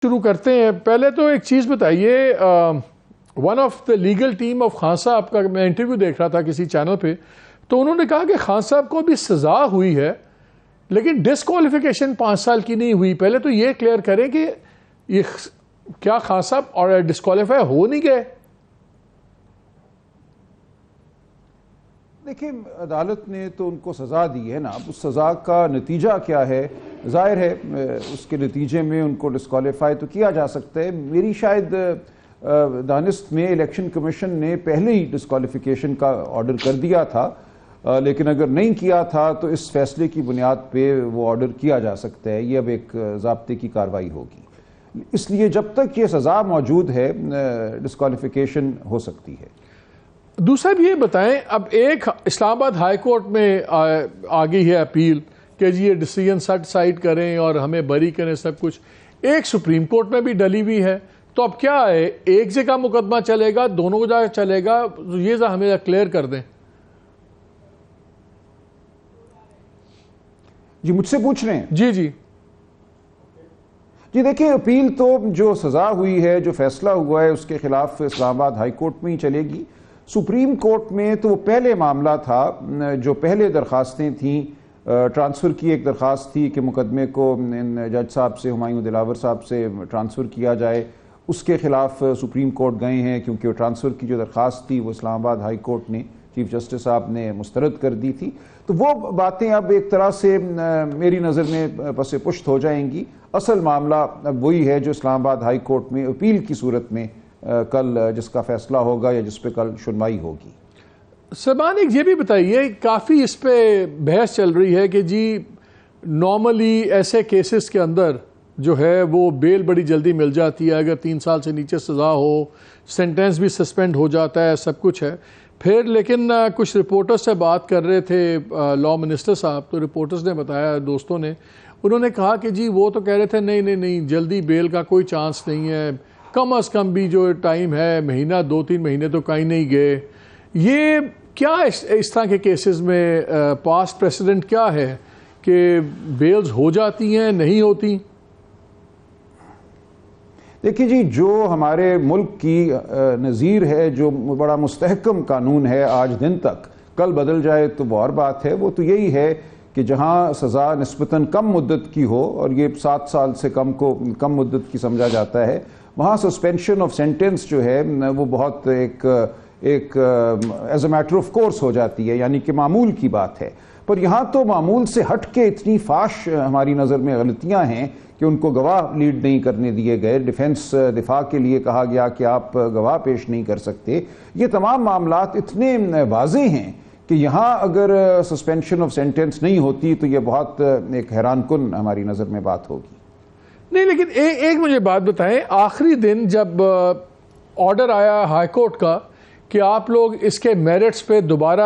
شروع کرتے ہیں. پہلے تو ایک چیز بتائیے, one of the legal team of Khan صاحب کا میں انٹرویو دیکھ رہا تھا کسی چینل پہ, تو انہوں نے کہا کہ خان صاحب کو بھی سزا ہوئی ہے لیکن ڈسکوالیفیکیشن 5 سال کی نہیں ہوئی. پہلے تو یہ کلیئر کریں کہ یہ کیا خان صاحب اور ڈسکوالیفائی ہو نہیں گئے؟ دیکھیں, عدالت نے تو ان کو سزا دی ہے نا, اب اس سزا کا نتیجہ کیا ہے ظاہر ہے اس کے نتیجے میں ان کو ڈسکوالیفائی تو کیا جا سکتا ہے. میری شاید دانست میں الیکشن کمیشن نے پہلے ہی ڈسکوالیفیکیشن کا آرڈر کر دیا تھا, لیکن اگر نہیں کیا تھا تو اس فیصلے کی بنیاد پہ وہ آرڈر کیا جا سکتا ہے. یہ اب ایک ضابطے کی کارروائی ہوگی, اس لیے جب تک یہ سزا موجود ہے ڈسکوالیفیکیشن ہو سکتی ہے. دوسرا بھی یہ بتائیں, اب ایک اسلام آباد ہائی کورٹ میں آ گئی ہے اپیل کہ جی یہ ڈیسیژن سیٹ سائڈ کریں اور ہمیں بری کریں سب کچھ, ایک سپریم کورٹ میں بھی ڈلی ہوئی ہے. تو اب کیا ہے, ایک جگہ مقدمہ چلے گا, دونوں جگہ چلے گا؟ یہ ذرا ہمیں کلیئر کر دیں. جی مجھ سے پوچھ رہے ہیں؟ جی جی جی دیکھیں, اپیل تو جو سزا ہوئی ہے, جو فیصلہ ہوا ہے اس کے خلاف اسلام آباد ہائی کورٹ میں ہی چلے گی. سپریم کورٹ میں تو وہ پہلے معاملہ تھا, جو پہلے درخواستیں تھیں, ٹرانسفر کی ایک درخواست تھی کہ مقدمے کو جج صاحب سے, ہمایوں دلاور صاحب سے ٹرانسفر کیا جائے, اس کے خلاف سپریم کورٹ گئے ہیں کیونکہ وہ ٹرانسفر کی جو درخواست تھی وہ اسلام آباد ہائی کورٹ نے, چیف جسٹس صاحب نے مسترد کر دی تھی. تو وہ باتیں اب ایک طرح سے میری نظر میں پس پشت ہو جائیں گی. اصل معاملہ اب وہی ہے جو اسلام آباد ہائی کورٹ میں اپیل کی صورت میں کل جس کا فیصلہ ہوگا یا جس پہ کل سنوائی ہوگی. سلمان, ایک یہ بھی بتائیے, کافی اس پہ بحث چل رہی ہے کہ جی نارملی ایسے کیسز کے اندر جو ہے وہ بیل بڑی جلدی مل جاتی ہے, اگر 3 سال سے نیچے سزا ہو, سینٹینس بھی سسپینڈ ہو جاتا ہے, سب کچھ ہے. پھر لیکن کچھ رپورٹرز سے بات کر رہے تھے لاء منسٹر صاحب, تو رپورٹرز نے بتایا, دوستوں نے, انہوں نے کہا کہ جی وہ تو کہہ رہے تھے نہیں نہیں نہیں جلدی بیل کا کوئی چانس نہیں ہے, کم از کم بھی جو ٹائم ہے مہینہ 2-3 مہینے تو کہیں نہیں گئے. یہ کیا اس طرح کے کیسز میں پاسٹ پریسیڈنٹ کیا ہے کہ بیلز ہو جاتی ہیں, نہیں ہوتی؟ دیکھیے جی, جو ہمارے ملک کی نظیر ہے, جو بڑا مستحکم قانون ہے آج دن تک, کل بدل جائے تو وہ اور بات ہے, وہ تو یہی ہے کہ جہاں سزا نسبتاً کم مدت کی ہو, اور یہ 7 سال سے کم کو کم مدت کی سمجھا جاتا ہے, وہاں سسپینشن آف سینٹینس جو ہے وہ بہت ایک as a matter of course ہو جاتی ہے, یعنی کہ معمول کی بات ہے. پر یہاں تو معمول سے ہٹ کے اتنی فاش ہماری نظر میں غلطیاں ہیں کہ ان کو گواہ لیڈ نہیں کرنے دیے گئے, ڈیفنس دفاع کے لیے کہا گیا کہ آپ گواہ پیش نہیں کر سکتے. یہ تمام معاملات اتنے واضح ہیں کہ یہاں اگر سسپینشن آف سینٹینس نہیں ہوتی تو یہ بہت ایک حیران کن ہماری نظر میں بات ہوگی. نہیں, لیکن ایک مجھے بات بتائیں, آخری دن جب آرڈر آیا ہائی کورٹ کا کہ آپ لوگ اس کے میرٹس پہ دوبارہ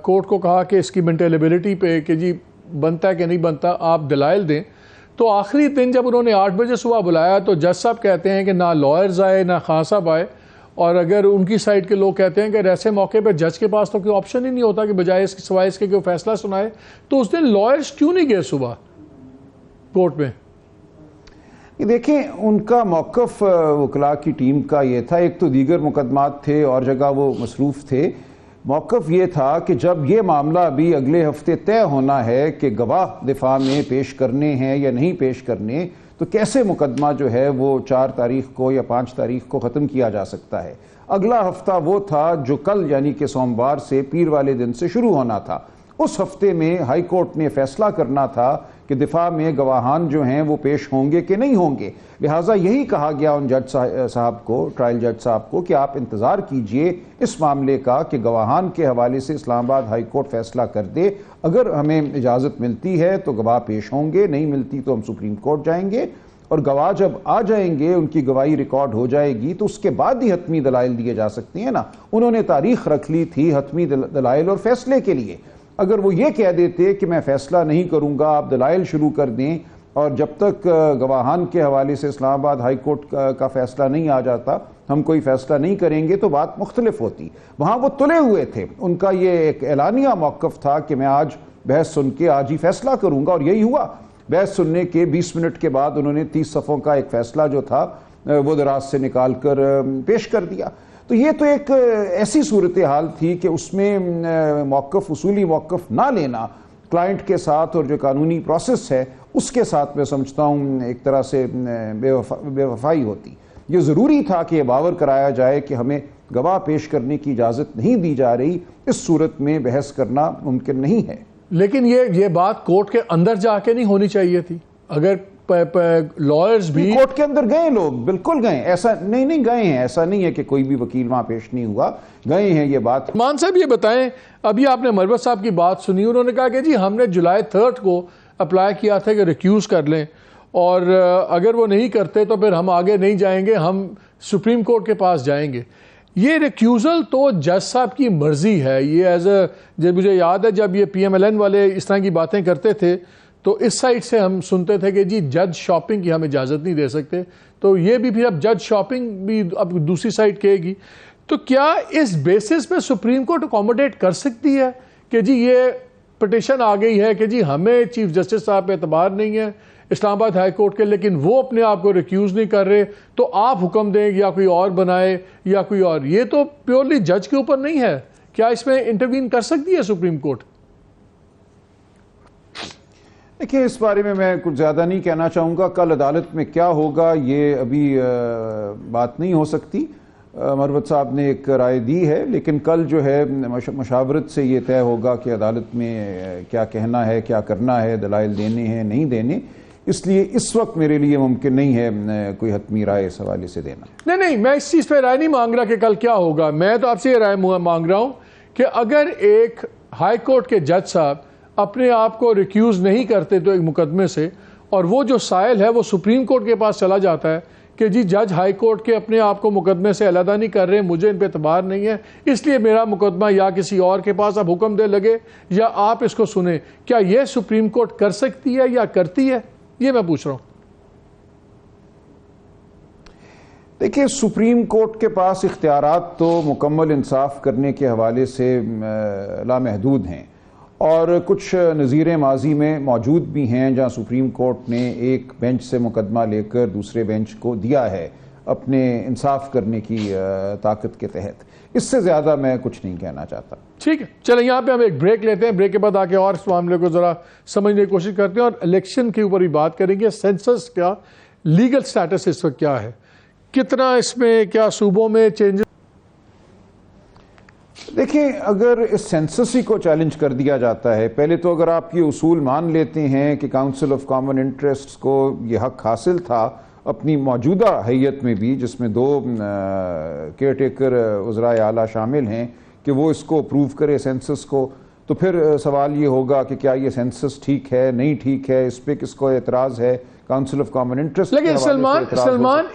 کورٹ کو کہا کہ اس کی مینٹیلیبلٹی پہ کہ جی بنتا ہے کہ نہیں بنتا, آپ دلائل دیں, تو آخری دن جب انہوں نے 8 بجے صبح بلایا تو جج صاحب کہتے ہیں کہ نہ لائرز آئے نہ خان صاحب آئے, اور اگر ان کی سائڈ کے لوگ کہتے ہیں کہ ایسے موقع پہ جج کے پاس تو کوئی آپشن ہی نہیں ہوتا کہ بجائے اس کے سوائے اس کے کہ وہ فیصلہ سنائے, تو اس دن لائرز کیوں نہیں گئے صبح کورٹ میں؟ دیکھیں, ان کا موقف وکلاء کی ٹیم کا یہ تھا, ایک تو دیگر مقدمات تھے اور جگہ وہ مصروف تھے. موقف یہ تھا کہ جب یہ معاملہ ابھی اگلے ہفتے طے ہونا ہے کہ گواہ دفاع میں پیش کرنے ہیں یا نہیں پیش کرنے, تو کیسے مقدمہ جو ہے وہ 4 تاریخ کو یا 5 تاریخ کو ختم کیا جا سکتا ہے. اگلا ہفتہ وہ تھا جو کل یعنی کہ سوموار سے پیر والے دن سے شروع ہونا تھا. اس ہفتے میں ہائی کورٹ نے فیصلہ کرنا تھا کہ دفاع میں گواہان جو ہیں وہ پیش ہوں گے کہ نہیں ہوں گے. لہٰذا یہی کہا گیا ان جج صاحب کو, ٹرائل جج صاحب کو, کہ آپ انتظار کیجئے اس معاملے کا کہ گواہان کے حوالے سے اسلام آباد ہائی کورٹ فیصلہ کر دے. اگر ہمیں اجازت ملتی ہے تو گواہ پیش ہوں گے, نہیں ملتی تو ہم سپریم کورٹ جائیں گے, اور گواہ جب آ جائیں گے, ان کی گواہی ریکارڈ ہو جائے گی, تو اس کے بعد ہی حتمی دلائل دیے جا سکتے ہیں نا. انہوں نے تاریخ رکھ لی تھی حتمی دلائل اور فیصلے کے لیے. اگر وہ یہ کہہ دیتے کہ میں فیصلہ نہیں کروں گا, آپ دلائل شروع کر دیں, اور جب تک گواہان کے حوالے سے اسلام آباد ہائی کورٹ کا فیصلہ نہیں آ جاتا ہم کوئی فیصلہ نہیں کریں گے, تو بات مختلف ہوتی. وہاں وہ تلے ہوئے تھے, ان کا یہ ایک اعلانیہ موقف تھا کہ میں آج بحث سن کے آج ہی فیصلہ کروں گا, اور یہی ہوا. بحث سننے کے 20 منٹ کے بعد انہوں نے 30 صفحوں کا ایک فیصلہ جو تھا وہ دراز سے نکال کر پیش کر دیا. تو یہ تو ایک ایسی صورتحال تھی کہ اس میں موقف، اصولی موقف نہ لینا کلائنٹ کے ساتھ اور جو قانونی پروسیس ہے اس کے ساتھ میں سمجھتا ہوں ایک طرح سے بے وفائی ہوتی. یہ ضروری تھا کہ یہ باور کرایا جائے کہ ہمیں گواہ پیش کرنے کی اجازت نہیں دی جا رہی، اس صورت میں بحث کرنا ممکن نہیں ہے. لیکن یہ بات کورٹ کے اندر جا کے نہیں ہونی چاہیے تھی. اگر لائرز بھی کورٹ کے اندر گئے، لوگ بالکل گئے، ایسا نہیں گئے ہیں، ایسا نہیں ہے کہ کوئی بھی وکیل وہاں پیش نہیں ہوا، گئے ہیں. یہ بات مان صاحب یہ بتائیں، ابھی آپ نے مروت صاحب کی بات سنی، انہوں نے کہا کہ جی ہم نے جولائی 3 کو اپلائی کیا تھا کہ ریکیوز کر لیں، اور اگر وہ نہیں کرتے تو پھر ہم آگے نہیں جائیں گے، ہم سپریم کورٹ کے پاس جائیں گے. یہ ریکیوزل تو جج صاحب کی مرضی ہے. یہ جب مجھے یاد ہے جب یہ پی ایم ایل این والے اس طرح کی باتیں کرتے تھے تو اس سائٹ سے ہم سنتے تھے کہ جی جج شاپنگ کی ہم اجازت نہیں دے سکتے. تو یہ بھی پھر اب جج شاپنگ بھی اب دوسری سائٹ کہے گی. تو کیا اس بیسس پہ سپریم کورٹ اکوموڈیٹ کر سکتی ہے کہ جی یہ پٹیشن آ گئی ہے کہ جی ہمیں چیف جسٹس صاحب پہ اعتبار نہیں ہے اسلام آباد ہائی کورٹ کے، لیکن وہ اپنے آپ کو ریکیوز نہیں کر رہے، تو آپ حکم دیں یا کوئی اور بنائے یا کوئی اور؟ یہ تو پیورلی جج کے اوپر نہیں ہے. کیا اس میں انٹروین کر سکتی ہے سپریم کورٹ؟ دیکھیں، اس بارے میں کچھ زیادہ نہیں کہنا چاہوں گا. کل عدالت میں کیا ہوگا یہ ابھی بات نہیں ہو سکتی. مروت صاحب نے ایک رائے دی ہے، لیکن کل جو ہے مشاورت سے یہ طے ہوگا کہ عدالت میں کیا کہنا ہے، کیا کرنا ہے، دلائل دینے ہیں نہیں دینے. اس لیے اس وقت میرے لیے ممکن نہیں ہے کوئی حتمی رائے اس حوالے سے دینا. نہیں، میں اس چیز پہ رائے نہیں مانگ رہا کہ کل کیا ہوگا. میں تو آپ سے یہ رائے مانگ رہا ہوں کہ اگر ایک ہائی کورٹ کے جج صاحب اپنے آپ کو ریکیوز نہیں کرتے تو ایک مقدمے سے، اور وہ جو سائل ہے وہ سپریم کورٹ کے پاس چلا جاتا ہے کہ جی جج ہائی کورٹ کے اپنے آپ کو مقدمے سے علیحدہ نہیں کر رہے، مجھے ان پہ اعتبار نہیں ہے، اس لیے میرا مقدمہ یا کسی اور کے پاس اب حکم دے لگے یا آپ اس کو سنیں، کیا یہ سپریم کورٹ کر سکتی ہے یا کرتی ہے؟ یہ میں پوچھ رہا ہوں. دیکھیں، سپریم کورٹ کے پاس اختیارات تو مکمل انصاف کرنے کے حوالے سے لامحدود ہیں، اور کچھ نظیریں ماضی میں موجود بھی ہیں جہاں سپریم کورٹ نے ایک بینچ سے مقدمہ لے کر دوسرے بینچ کو دیا ہے اپنے انصاف کرنے کی طاقت کے تحت. اس سے زیادہ میں کچھ نہیں کہنا چاہتا. ٹھیک ہے، چلیں یہاں پہ ہم ایک بریک لیتے ہیں. بریک کے بعد آ کے اور اس معاملے کو ذرا سمجھنے کی کوشش کرتے ہیں اور الیکشن کے اوپر بھی بات کریں گے. سینسس کا لیگل سٹیٹس اس وقت کیا ہے، کتنا اس میں کیا صوبوں میں چینجز؟ دیکھیں، اگر اس سینسس ہی کو چیلنج کر دیا جاتا ہے، پہلے تو اگر آپ یہ اصول مان لیتے ہیں کہ کاؤنسل آف کامن انٹرسٹس کو یہ حق حاصل تھا اپنی موجودہ حیت میں بھی، جس میں 2 کیئر ٹیکر وزرائے اعلیٰ شامل ہیں، کہ وہ اس کو اپروو کرے سینسس کو، تو پھر سوال یہ ہوگا کہ کیا یہ سینسس ٹھیک ہے، نہیں ٹھیک ہے، اس پہ کس کو اعتراض ہے؟ Council of common interest. لیکن Salman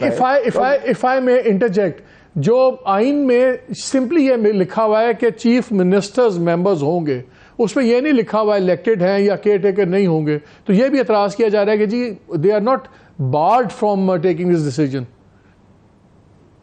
if I may interject، جو آئین میں سمپلی یہ لکھا ہوا ہے کہ چیف منسٹرز ممبرز ہوں گے، اس میں یہ نہیں لکھا ہوا الیکٹڈ ہیں یا کیئر ٹیکر نہیں ہوں گے. تو یہ بھی اعتراض کیا جا رہا ہے کہ جی they are not barred from taking this decision.